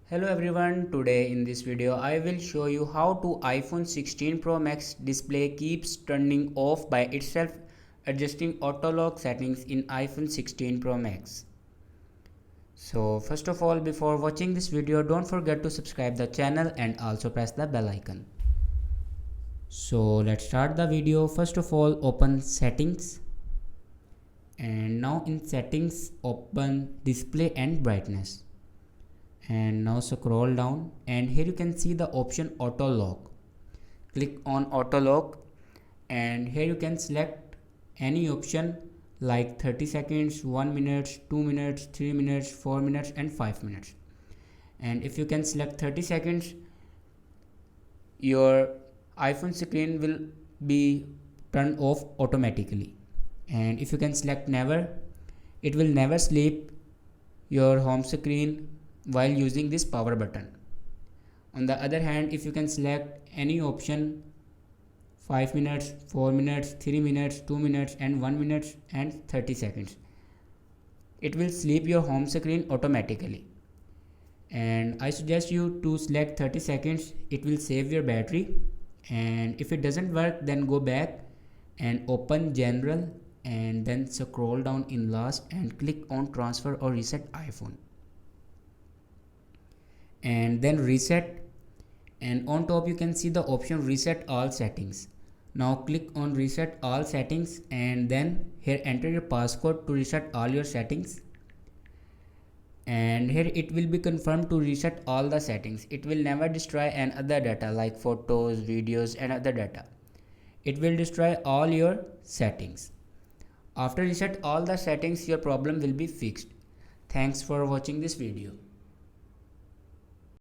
Hello everyone, today in this video I will show you how to iPhone 16 Pro Max display keeps turning off by itself, adjusting auto lock settings in iPhone 16 Pro Max. So first of all, before watching this video, don't forget to subscribe the channel and also press the bell icon. So let's start the video. First of all, open settings, and now in settings open display and brightness. And now scroll down, and here you can see the option auto lock. Click on auto lock, and here you can select any option like 30 seconds, 1 minute, 2 minutes, 3 minutes, 4 minutes and 5 minutes. And if you can select 30 seconds, your iPhone screen will be turned off automatically. And if you can select never, it will never sleep your home screen while using this power button. On the other hand, if you can select any option 5 minutes, 4 minutes, 3 minutes, 2 minutes and 1 minute and 30 seconds, it will sleep your home screen automatically. And I suggest you to select 30 seconds, it will save your battery. And if it doesn't work, then go back and open general, and then scroll down in last and click on transfer or reset iPhone, and then reset, and on top you can see the option reset all settings. Now click on reset all settings, and then here enter your passcode to reset all your settings, and here it will be confirmed to reset all the settings. It will never destroy any other data like photos, videos and other data. It will destroy all your settings. After reset all the settings, your problem will be fixed. Thanks for watching this video.